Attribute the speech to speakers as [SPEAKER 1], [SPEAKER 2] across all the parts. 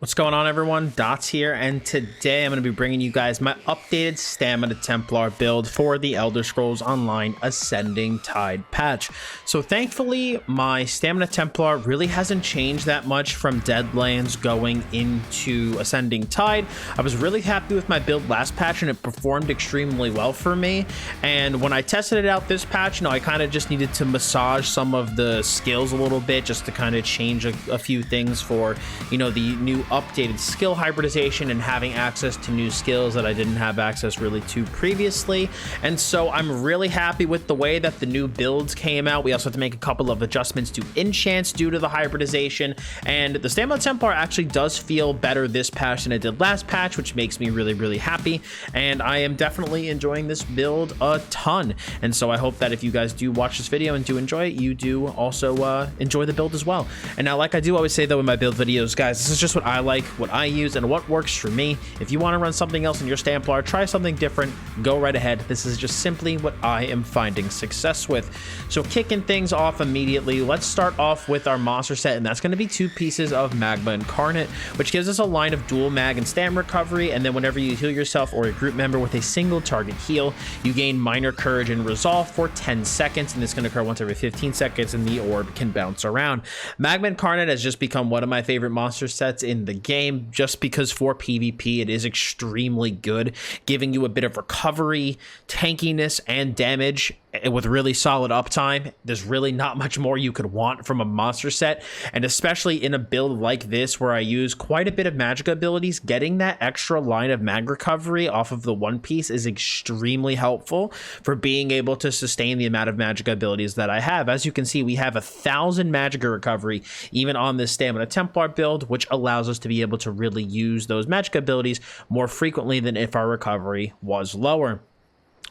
[SPEAKER 1] What's going on, everyone? Dottz here, and today I'm going to be bringing you guys my updated Stamina Templar build for the Elder Scrolls Online Ascending Tide patch. So thankfully, my Stamina Templar really hasn't changed that much from Deadlands going into Ascending Tide. I was really happy with my build last patch, and it performed extremely well for me. And when I tested it out this patch, I kind of just needed to massage some of the skills a little bit, just to kind of change a few things for, the new updated skill hybridization and having access to new skills that I didn't have access really to previously. And so I'm really happy with the way that the new builds came out. We also have to make a couple of adjustments to enchants due to the hybridization, and the Stamina Templar actually does feel better this patch than it did last patch, which makes me really happy. And I am definitely enjoying this build a ton, and so I hope that if you guys do watch this video and do enjoy it, you do also enjoy the build as well. And now, like I do always say though in my build videos, guys, this is just what I like, what I use, and what works for me. If you want to run something else in your Stamplar, try something different, go right ahead. This is just simply what I am finding success with. So kicking things off immediately, let's start off with our monster set, and that's going to be 2 pieces of Magma Incarnate, which gives us a line of dual mag and stam recovery. And then whenever you heal yourself or a group member with a single target heal, you gain minor courage and resolve for 10 seconds, and it's going to occur once every 15 seconds, and the orb can bounce around. Magma Incarnate has just become one of my favorite monster sets in the game, just because for PvP it is extremely good, giving you a bit of recovery, tankiness, and damage with really solid uptime. There's really not much more you could want from a monster set, and especially in a build like this where I use quite a bit of magicka abilities, getting that extra line of mag recovery off of the one piece is extremely helpful for being able to sustain the amount of magicka abilities that I have. As you can see, we have 1,000 magicka recovery even on this Stamina Templar build, which allows us to be able to really use those magicka abilities more frequently than if our recovery was lower.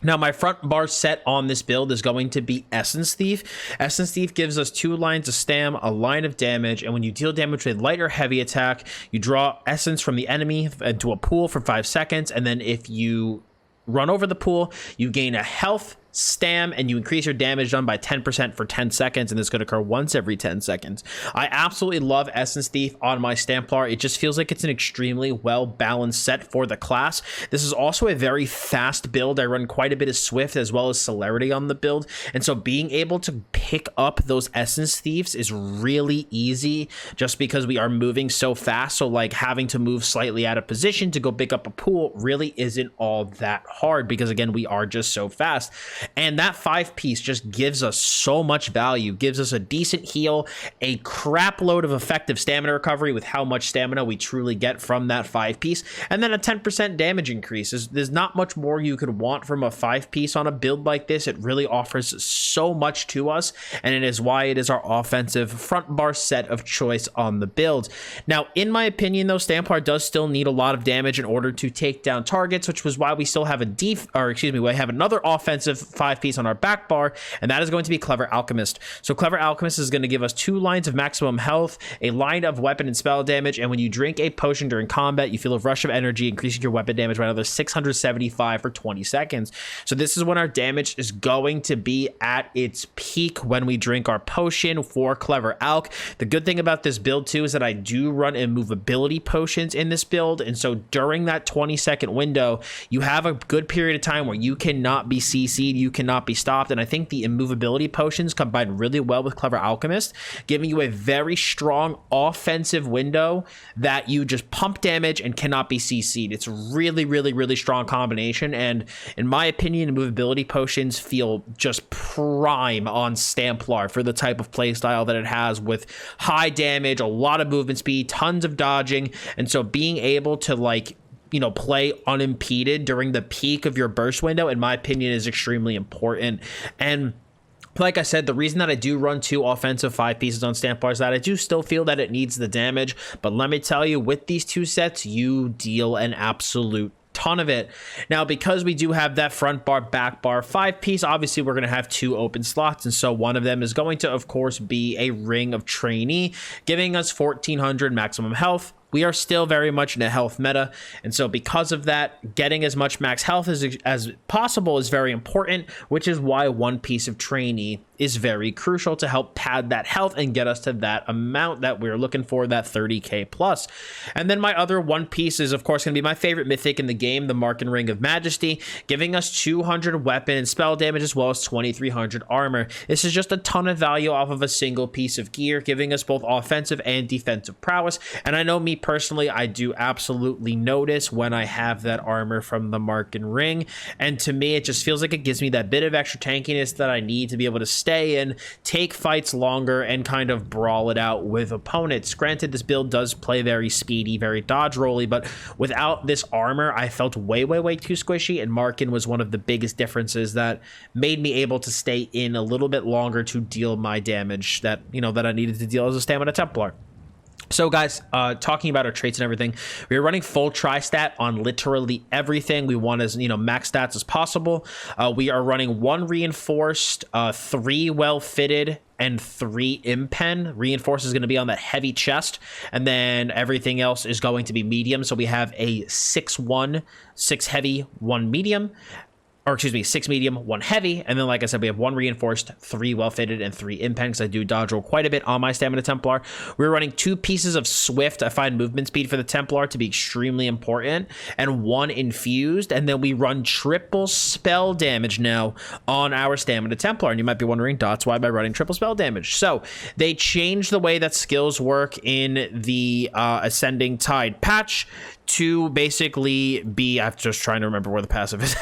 [SPEAKER 1] Now, my front bar set on this build is going to be Essence Thief. Essence Thief gives us 2 lines of stam, a line of damage, and when you deal damage with light or heavy attack, you draw essence from the enemy into a pool for 5 seconds, and then if you run over the pool, you gain a health, stam, and you increase your damage done by 10% for 10 seconds, and this could occur once every 10 seconds. I absolutely love Essence Thief on my Stamplar. It just feels like it's an extremely well balanced set for the class. This is also a very fast build. I run quite a bit of Swift as well as Celerity on the build, and so being able to pick up those Essence Thieves is really easy just because we are moving so fast. So like having to move slightly out of position to go pick up a pool really isn't all that hard, because again, we are just so fast. And that 5-piece just gives us so much value, gives us a decent heal, a crap load of effective stamina recovery with how much stamina we truly get from that 5-piece, and then a 10% damage increase. There's not much more you could want from a 5-piece on a build like this. It really offers so much to us, and it is why it is our offensive front bar set of choice on the build. Now, in my opinion, though, Stamplar does still need a lot of damage in order to take down targets, which was why we still have we have another offensive 5-piece on our back bar, and that is going to be Clever Alchemist. So Clever Alchemist is going to give us 2 lines of maximum health, a line of weapon and spell damage, and when you drink a potion during combat, you feel a rush of energy, increasing your weapon damage by another 675 for 20 seconds. So this is when our damage is going to be at its peak when we drink our potion for Clever Alch. The good thing about this build too is that I do run immovability potions in this build, and so during that 20-second window, you have a good period of time where you cannot be CC'd, you cannot be stopped, and I think the immovability potions combine really well with Clever Alchemist, giving you a very strong offensive window that you just pump damage and cannot be CC'd. It's really strong combination, and in my opinion, immovability potions feel just prime on Stamplar for the type of playstyle that it has, with high damage, a lot of movement speed, tons of dodging, and so being able to play unimpeded during the peak of your burst window, in my opinion, is extremely important. And like I said, the reason that I do run 2 offensive 5-pieces on Stamplar is that I do still feel that it needs the damage, but let me tell you, with these 2 sets, you deal an absolute ton of it. Now, because we do have that front bar, back bar 5-piece, obviously we're going to have 2 open slots, and so one of them is going to, of course, be a Ring of Trainee, giving us 1400 maximum health, we are still very much in a health meta, and so because of that, getting as much max health as possible is very important, which is why one piece of trainee is very crucial to help pad that health and get us to that amount that we're looking for, that 30k plus. And then my other one piece is, of course, going to be my favorite mythic in the game, the Mark and Ring of Majesty, giving us 200 weapon and spell damage as well as 2300 armor. This is just a ton of value off of a single piece of gear, giving us both offensive and defensive prowess. And I know me personally, I do absolutely notice when I have that armor from the Mark and Ring, and to me it just feels like it gives me that bit of extra tankiness that I need to be able to stay in, take fights longer, and kind of brawl it out with opponents. Granted, this build does play very speedy, very dodge rolly, but without this armor I felt way too squishy, and Markin was one of the biggest differences that made me able to stay in a little bit longer to deal my damage that, you know, that I needed to deal as a Stamina Templar. So guys, talking about our traits and everything, we are running full tri-stat on literally everything. We want as, you know, max stats as possible. We are running 1 reinforced, 3 well-fitted, and 3 impen. Reinforced is going to be on that heavy chest, and then everything else is going to be medium. So we have a 6-1, 6 heavy, 1 medium. Or excuse me, 6 medium, 1 heavy, and then like I said, we have 1 reinforced, 3 well-fitted, and 3 impen, because I do dodge roll quite a bit on my Stamina Templar. We're running 2 pieces of Swift. I find movement speed for the Templar to be extremely important, and 1 infused, and then we run triple spell damage now on our Stamina Templar. And you might be wondering, Dottz, why am I running triple spell damage? So they changed the way that skills work in the Ascending Tide patch to basically be, I'm just trying to remember where the passive is.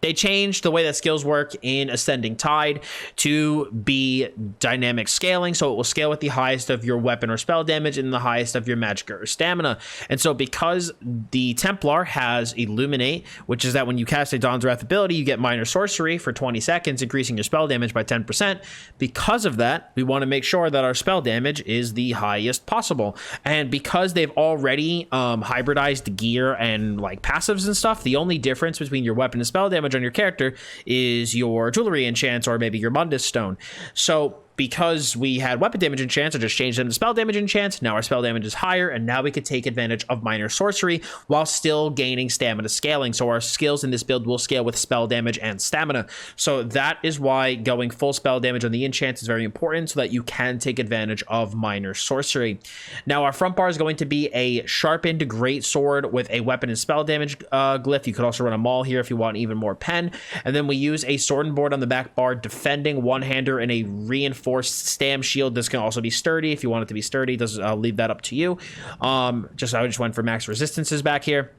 [SPEAKER 1] They changed the way that skills work in Ascending Tide to be dynamic scaling, so it will scale with the highest of your weapon or spell damage and the highest of your magicka or stamina. And so because the Templar has Illuminate, which is that when you cast a Dawn's Wrath ability, you get minor sorcery for 20 seconds, increasing your spell damage by 10%. Because of that, we want to make sure that our spell damage is the highest possible. And because they've already hybridized gear and like passives and stuff, the only difference between your weapon and spell damage on your character is your jewelry enchants or maybe your Mundus stone. So because we had weapon damage enchants, I just changed them to spell damage enchants. Now our spell damage is higher, and now we could take advantage of minor sorcery while still gaining stamina scaling. So our skills in this build will scale with spell damage and stamina. So that is why going full spell damage on the enchants is very important, so that you can take advantage of minor sorcery. Now our front bar is going to be a sharpened great sword with a weapon and spell damage glyph. You could also run a maul here if you want even more pen. And then we use a sword and board on the back bar, defending one-hander, and a reinforced stam shield. This can also be sturdy if you want it to be sturdy. I'll leave that up to you. I just went for max resistances back here.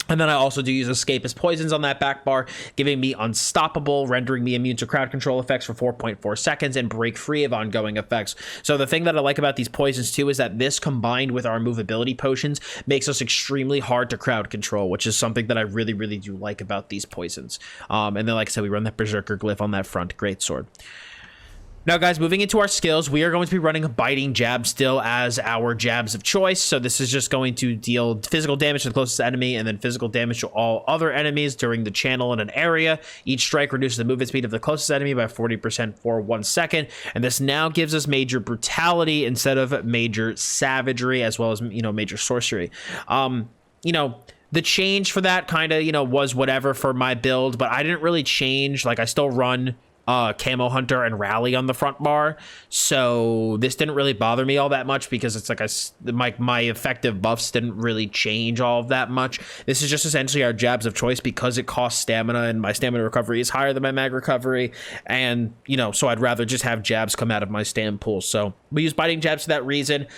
[SPEAKER 1] And then I also do use Escapist Poisons on that back bar, giving me Unstoppable, rendering me immune to crowd control effects for 4.4 seconds, and break free of ongoing effects. So the thing that I like about these poisons too is that this, combined with our movability potions, makes us extremely hard to crowd control, which is something that I really do like about these poisons. And then, like I said, we run that Berserker glyph on that front greatsword. Now, guys, moving into our skills, we are going to be running a Biting Jab still as our jabs of choice. So this is just going to deal physical damage to the closest enemy and then physical damage to all other enemies during the channel in an area. Each strike reduces the movement speed of the closest enemy by 40% for 1 second. And this now gives us major brutality instead of major savagery, as well as, you know, major sorcery. The change for that kind of, was whatever for my build, but I didn't really change. Like, I still run Camo Hunter and Rally on the front bar, so this didn't really bother me all that much, because it's like my effective buffs didn't really change all of that much. This is just essentially our jabs of choice, because it costs stamina, and my stamina recovery is higher than my mag recovery, and so I'd rather just have jabs come out of my stam pool. So we use Biting Jabs for that reason.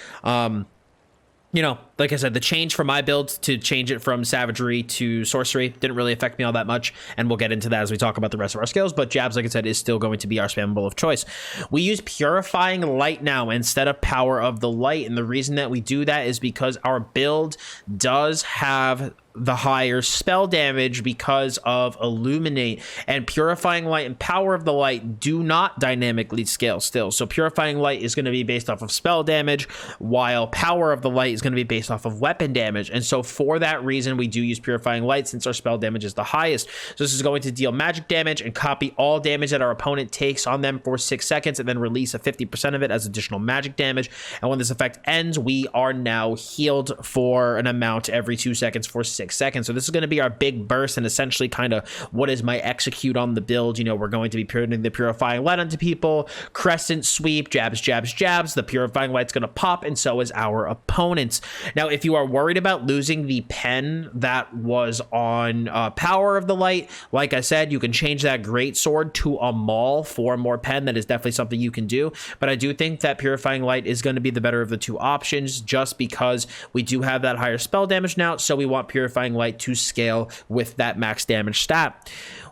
[SPEAKER 1] Like I said, the change for my build to change it from savagery to sorcery didn't really affect me all that much, and we'll get into that as we talk about the rest of our skills, but jabs, like I said, is still going to be our spammable of choice. We use Purifying Light now instead of Power of the Light, and the reason that we do that is because our build does have the higher spell damage because of Illuminate, and Purifying Light and Power of the Light do not dynamically scale still. So Purifying Light is going to be based off of spell damage, while Power of the Light is going to be based off of weapon damage. And so for that reason, we do use Purifying Light since our spell damage is the highest. So this is going to deal magic damage and copy all damage that our opponent takes on them for 6 seconds, and then release a 50% of it as additional magic damage. And when this effect ends, we are now healed for an amount every 2 seconds for 6 seconds. So this is going to be our big burst, and essentially kind of what is my execute on the build. You know, we're going to be putting the Purifying Light onto people, crescent sweep, jabs, jabs, jabs. The Purifying Light's going to pop, and so is our opponents. Now, if you are worried about losing the pen that was on Power of the Light, like I said, you can change that Great Sword to a Maul for more pen. That is definitely something you can do, but I do think that Purifying Light is going to be the better of the two options, just because we do have that higher spell damage now, so we want Purifying Light to scale with that max damage stat.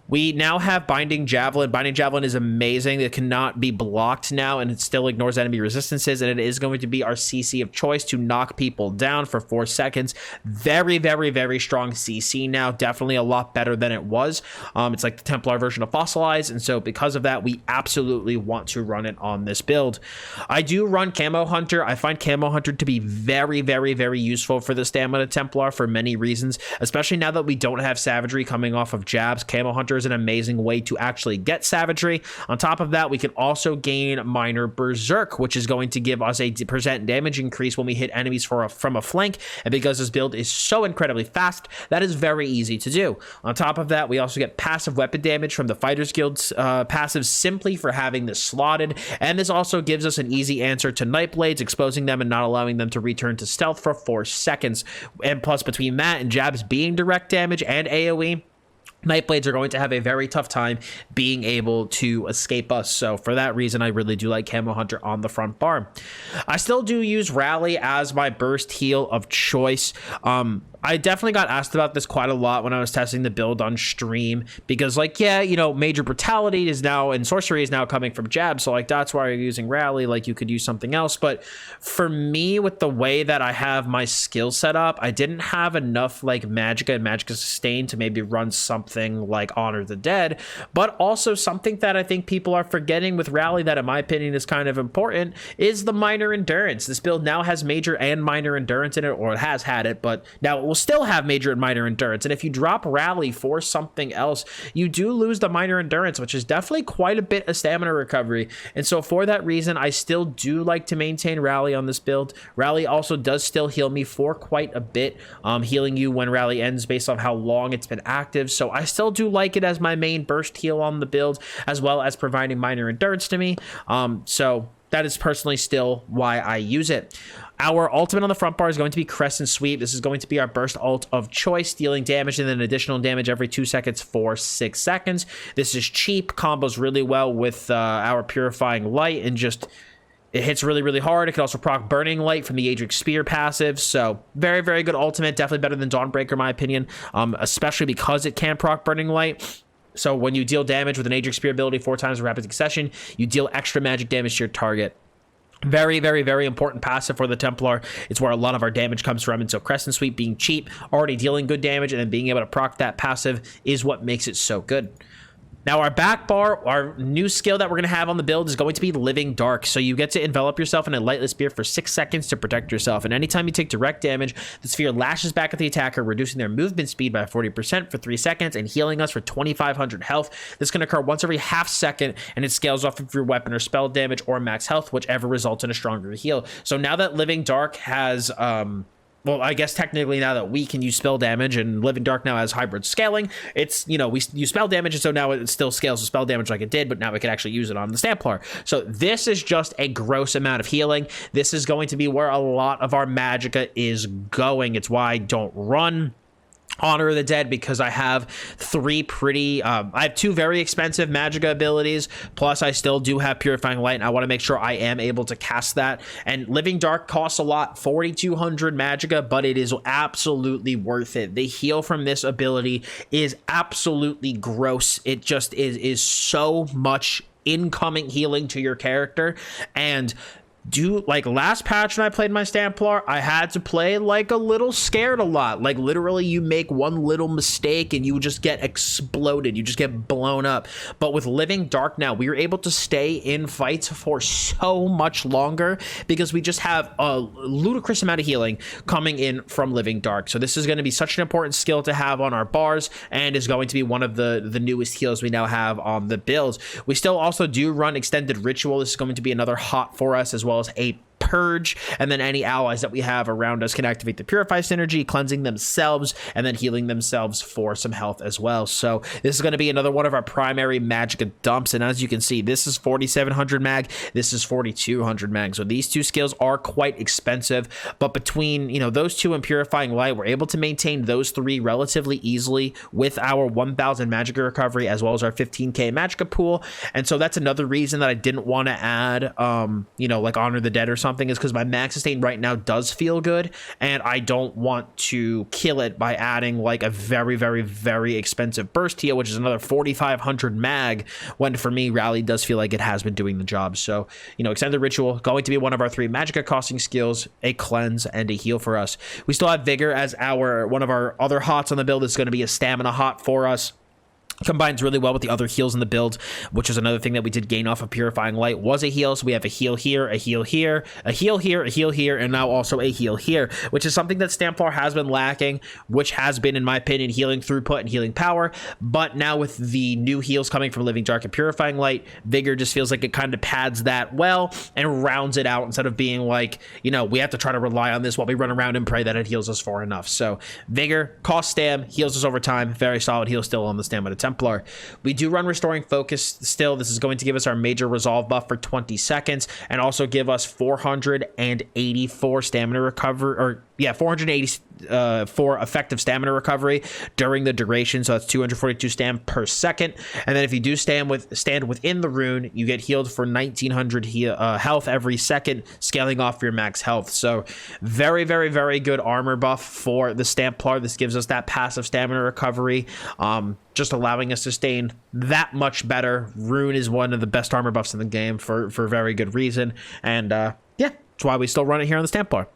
[SPEAKER 1] We now have Binding Javelin. Binding Javelin is amazing. It cannot be blocked now, and it still ignores enemy resistances, and it is going to be our CC of choice to knock people down for 4 seconds. Very, very, very strong CC now. Definitely a lot better than it was. It's like the Templar version of Fossilize, and so because of that, we absolutely want to run it on this build. I do run Camo Hunter. I find Camo Hunter to be very, very, very useful for the Stamina Templar for many reasons, especially now that we don't have Savagery coming off of jabs. Camo Hunter is an amazing way to actually get Savagery. On top of that, we can also gain Minor Berserk, which is going to give us a % damage increase when we hit enemies from a flank, and because this build is so incredibly fast, that is very easy to do. On top of that, we also get passive weapon damage from the Fighters Guild's passive simply for having this slotted, and this also gives us an easy answer to Nightblades, exposing them and not allowing them to return to stealth for 4 seconds. And plus, between that and jabs being direct damage and AoE, Nightblades are going to have a very tough time being able to escape us. So for that reason, I really do like Camo Hunter on the front bar. I still do use Rally as my burst heal of choice. I definitely got asked about this quite a lot when I was testing the build on stream, because like, yeah, you know, Major Brutality is now, and Sorcery is now coming from jab, so like that's why you're using Rally. Like, you could use something else. But for me, with the way that I have my skill set up, I didn't have enough like Magicka and Magicka Sustain to maybe run something like Honor the Dead, but also something that I think people are forgetting with Rally that in my opinion is kind of important is the Minor Endurance. This build now has Major and Minor Endurance in it, or it has had it, but now it will still have Major and Minor Endurance. And if you drop Rally for something else, you do lose the Minor Endurance, which is definitely quite a bit of stamina recovery. And so for that reason, I still do like to maintain Rally on this build. Rally also does still heal me for quite a bit, healing you when Rally ends based on how long it's been active. So I still do like it as my main burst heal on the build, as well as providing Minor Endurance to me. So that is personally still why I use it. Our ultimate on the front bar is going to be Crescent Sweep. This is going to be our burst ult of choice, dealing damage and then additional damage every 2 seconds for 6 seconds. This is cheap, combos really well with our Purifying Light, and just it hits really, really hard. It can also proc Burning Light from the Aedric Spear passive. So very, very good ultimate. Definitely better than Dawnbreaker in my opinion, especially because it can proc Burning Light. So when you deal damage with an Aedric Spear ability 4 times in rapid succession, you deal extra magic damage to your target. Very, very, very important passive for the Templar. It's where a lot of our damage comes from. And so Crescent Sweep being cheap, already dealing good damage, and then being able to proc that passive is what makes it so good. Now our back bar, our new skill that we're going to have on the build is going to be Living Dark. So you get to envelop yourself in a lightless spear for 6 seconds to protect yourself. And anytime you take direct damage, the sphere lashes back at the attacker, reducing their movement speed by 40% for 3 seconds and healing us for 2,500 health. This can occur once every half second, and it scales off of your weapon or spell damage or max health, whichever results in a stronger heal. So now that Living Dark has well, I guess technically now that we can use spell damage and Living Dark now has hybrid scaling, it's, you know, we use spell damage, and so now it still scales the spell damage like it did, but now we can actually use it on the Stamplar. So this is just a gross amount of healing. This is going to be where a lot of our magicka is going. It's why I don't run Honor of the Dead, because I have 3 pretty I have 2 very expensive magicka abilities, plus I still do have Purifying Light, and I want to make sure I am able to cast that. And Living Dark costs a lot, 4,200 magicka, but it is absolutely worth it. The heal from this ability is absolutely gross. It just is so much incoming healing to your character, and like last patch when I played my Stamplar, I had to play like a little scared a lot. Like literally you make one little mistake and you just get exploded. You just get blown up. But with Living Dark now, we are able to stay in fights for so much longer because we just have a ludicrous amount of healing coming in from Living Dark. So this is going to be such an important skill to have on our bars and is going to be one of the newest heals we now have on the builds. We still also do run Extended Ritual. This is going to be another hot for us, as well as a Purge, and then any allies that we have around us can activate the Purify synergy, cleansing themselves and then healing themselves for some health as well. So this is going to be another one of our primary magicka dumps, and as you can see, this is 4700 mag, this is 4200 mag. So these two skills are quite expensive, but between, you know, those two and Purifying Light, we're able to maintain those three relatively easily with our 1000 magicka recovery as well as our 15k magicka pool. And so that's another reason that I didn't want to add you know, like Honor the Dead or something, is because my mag sustain right now does feel good and I don't want to kill it by adding like a very expensive burst heal, which is another 4500 mag, when for me Rally does feel like it has been doing the job. So, you know, Extended Ritual going to be one of our 3 magicka costing skills, a cleanse and a heal for us. We still have Vigor as our one of our other hots on the build. Is going to be a stamina hot for us. Combines really well with the other heals in the build, which is another thing that we did gain off of Purifying Light was a heal. So we have a heal here, a heal here, a heal here, a heal here, and now also a heal here, which is something that Stamplar has been lacking, which has been, in my opinion, healing throughput and healing power. But now with the new heals coming from Living Dark and Purifying Light, Vigor just feels like it kind of pads that well and rounds it out instead of being like, you know, we have to try to rely on this while we run around and pray that it heals us for enough. So Vigor, cost stam, heals us over time, very solid heal still on the Stamina Templar. We do run Restoring Focus still. This is going to give us our major resolve buff for 20 seconds and also give us 484 stamina recovery, or yeah, 484 effective stamina recovery during the duration. So that's 242 stam per second. And then if you do stand within the rune, you get healed for 1900 health every second, scaling off your max health. So very good armor buff for the Stamplar. This gives us that passive stamina recovery, just allowing us to sustain that much better. Rune is one of the best armor buffs in the game for very good reason. And yeah, that's why we still run it here on the Stamplar.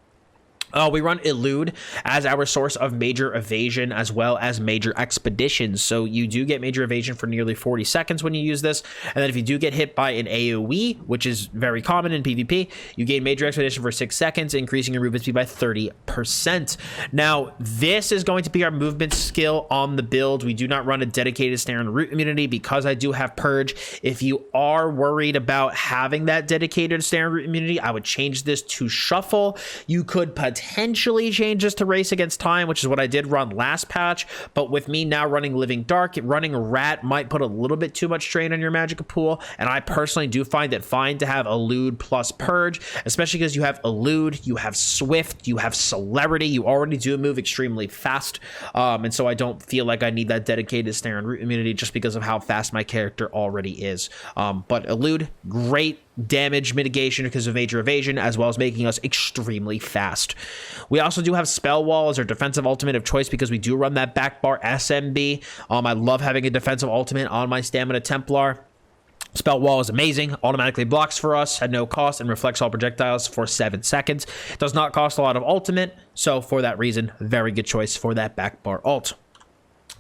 [SPEAKER 1] We run Elude as our source of major evasion as well as major expeditions. So you do get major evasion for nearly 40 seconds when you use this. And then if you do get hit by an AoE, which is very common in PvP, you gain major expedition for 6 seconds, increasing your movement speed by 30%. Now, this is going to be our movement skill on the build. We do not run a dedicated snare and root immunity because I do have Purge. If you are worried about having that dedicated snare and root immunity, I would change this to Shuffle. You could potentially change this to Race Against Time, which is what I did run last patch, but with me now running Living Dark, running Rat might put a little bit too much strain on your magicka pool, and I personally do find it fine to have Elude plus Purge, especially because you have Elude, you have Swift, you have Celerity, you already do move extremely fast, and so I don't feel like I need that dedicated snare and root immunity just because of how fast my character already is. But Elude, great damage mitigation because of major evasion, as well as making us extremely fast. We also do have Spell Wall as our defensive ultimate of choice because we do run that back bar SMB. I love having a defensive ultimate on my Stamina Templar. Spell Wall is amazing, automatically blocks for us at no cost and reflects all projectiles for 7 seconds. It does not cost a lot of ultimate, so for that reason, very good choice for that back bar ult.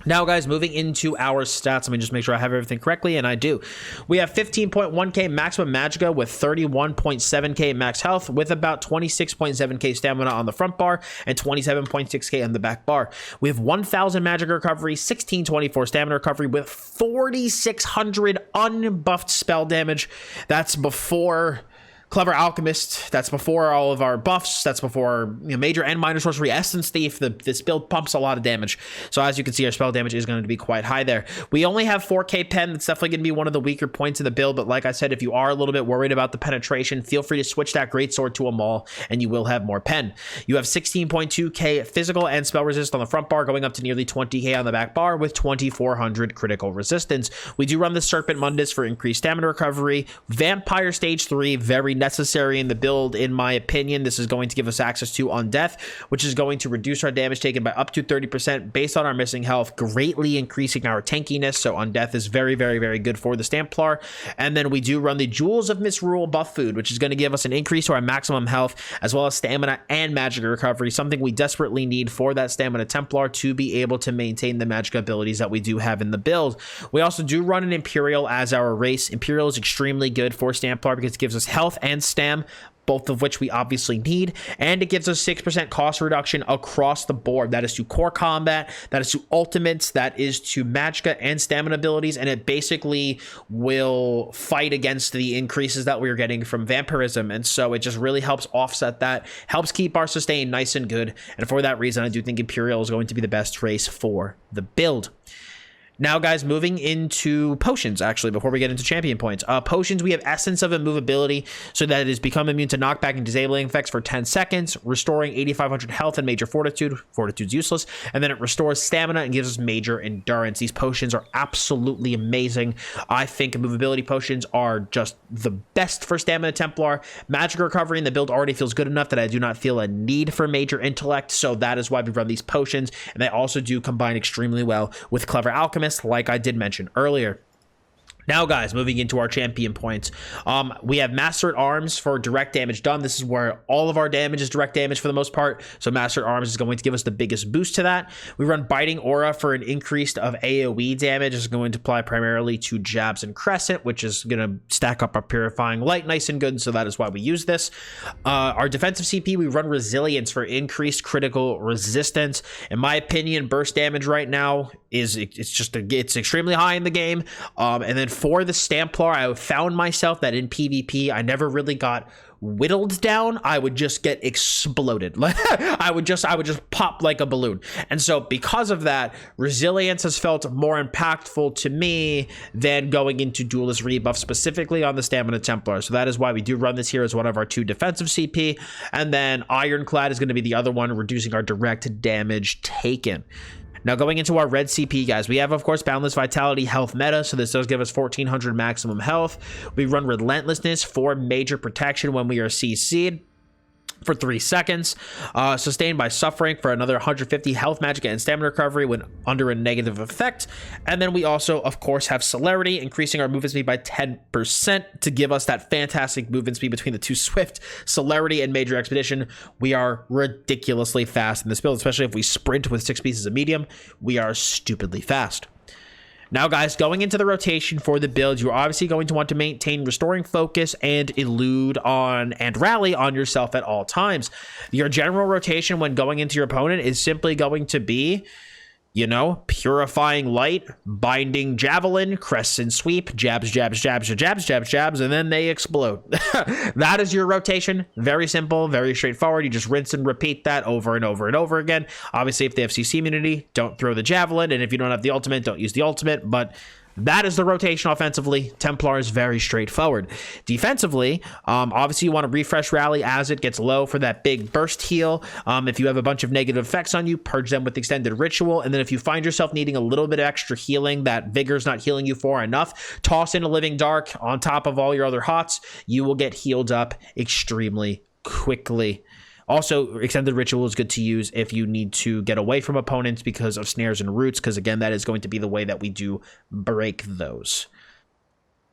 [SPEAKER 1] Now, guys, moving into our stats, let me just make sure I have everything correctly, and I do. We have 15.1k maximum magicka with 31.7k max health with about 26.7k stamina on the front bar and 27.6k on the back bar. We have 1000 magicka recovery, 1624 stamina recovery with 4600 unbuffed spell damage. That's before Clever Alchemist, that's before all of our buffs, that's before, you know, major and minor sorcery, Essence Thief. This build pumps a lot of damage. So as you can see, our spell damage is going to be quite high there. We only have 4k pen. That's definitely going to be one of the weaker points of the build, but like I said, if you are a little bit worried about the penetration, feel free to switch that greatsword to a maul and you will have more pen. You have 16.2k physical and spell resist on the front bar, going up to nearly 20k on the back bar with 2400 critical resistance. We do run the Serpent Mundus for increased stamina recovery. Vampire Stage 3, very necessary in the build, in my opinion. This is going to give us access to Undeath, which is going to reduce our damage taken by up to 30% based on our missing health, greatly increasing our tankiness. So Undeath is very, very, very good for the Stamplar. And then we do run the Jewels of Misrule buff food, which is going to give us an increase to our maximum health, as well as stamina and magicka recovery, something we desperately need for that Stamina Templar to be able to maintain the magicka abilities that we do have in the build. We also do run an Imperial as our race. Imperial is extremely good for Stamplar because it gives us health and stam, both of which we obviously need, and it gives us 6% cost reduction across the board. That is to core combat, that is to ultimates, that is to magicka and stamina abilities, and it basically will fight against the increases that we are getting from vampirism, and so it just really helps offset that, helps keep our sustain nice and good, and for that reason, I do think Imperial is going to be the best race for the build. Now, guys, moving into potions, actually, before we get into champion points. Potions, we have Essence of Immovability, so that it is become immune to knockback and disabling effects for 10 seconds, restoring 8,500 health and major fortitude. Fortitude's useless. And then it restores stamina and gives us major endurance. These potions are absolutely amazing. I think Immovability potions are just the best for Stamina Templar. Magic recovery in the build already feels good enough that I do not feel a need for major intellect, so that is why we run these potions. And they also do combine extremely well with Clever Alchemist, like I did mention earlier. Now, guys, moving into our champion points, we have Master at Arms for direct damage done. This is where all of our damage is direct damage for the most part, so Master at Arms is going to give us the biggest boost to that. We run Biting Aura for an increase of AoE damage. This is going to apply primarily to Jabs and Crescent, which is going to stack up our Purifying Light nice and good, so that is why we use this. Our defensive CP, we run Resilience for increased critical resistance. In my opinion, burst damage right now is it's extremely high in the game, and then for the Stamplar, I found myself that in PvP, I never really got whittled down. I would just get exploded. I would just pop like a balloon. And so because of that, Resilience has felt more impactful to me than going into Duelist Rebuff, specifically on the Stamina Templar. So that is why we do run this here as one of our 2 defensive CP. And then Ironclad is going to be the other one, reducing our direct damage taken. Now, going into our red CP, guys, we have, of course, Boundless Vitality health meta, so this does give us 1,400 maximum health. We run Relentlessness for major protection when we are CC'd for 3 seconds, sustained by suffering for another 150 health, magicka, and stamina recovery when under a negative effect. And then we also, of course, have Celerity, increasing our movement speed by 10% to give us that fantastic movement speed between the 2 Swift, Celerity, and Major Expedition. We are ridiculously fast in this build, especially if we sprint with 6 pieces of medium. We are stupidly fast. Now, guys, going into the rotation for the build, you're obviously going to want to maintain Restoring Focus and Elude on and Rally on yourself at all times. Your general rotation when going into your opponent is simply going to be, you know, Purifying Light, Binding Javelin, Crescent Sweep, jabs, jabs, jabs, jabs, jabs, jabs, and then they explode. That is your rotation. Very simple, very straightforward. You just rinse and repeat that over and over and over again. Obviously, if they have CC immunity, don't throw the Javelin, and if you don't have the ultimate, don't use the ultimate, but that is the rotation offensively. Templar is very straightforward. Defensively, obviously you want to refresh Rally as it gets low for that big burst heal. If you have a bunch of negative effects on you, purge them with Extended Ritual. And then if you find yourself needing a little bit of extra healing that Vigor's not healing you for enough, toss in a Living Dark on top of all your other hots. You will get healed up extremely quickly. Also, Extended Ritual is good to use if you need to get away from opponents because of snares and roots, because again, that is going to be the way that we do break those.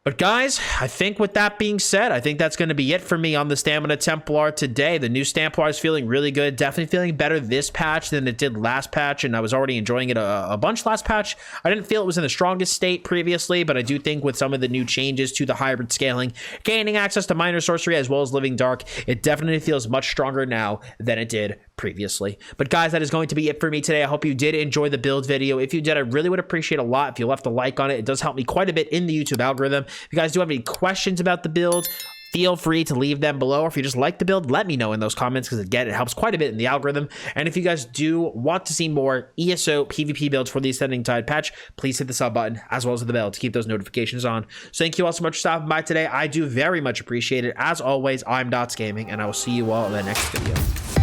[SPEAKER 1] But guys, I think with that being said, I think that's going to be it for me on the Stamina Templar today. The new Stamplar is feeling really good. Definitely feeling better this patch than it did last patch, and I was already enjoying it a bunch last patch. I didn't feel it was in the strongest state previously, but I do think with some of the new changes to the hybrid scaling, gaining access to Minor Sorcery as well as Living Dark, it definitely feels much stronger now than it did previously. But guys, that is going to be it for me today. I hope you did enjoy the build video. If you did, I really would appreciate a lot if you left a like on it. It does help me quite a bit in the YouTube algorithm. If you guys do have any questions about the build, feel free to leave them below. Or if you just like the build, let me know in those comments, because again, it helps quite a bit in the algorithm. And if you guys do want to see more ESO PvP builds for the Ascending Tide patch, please hit the sub button as well as the bell to keep those notifications on. So thank you all so much for stopping by today. I do very much appreciate it. As always, I'm Dottz Gaming, and I will see you all in the next video.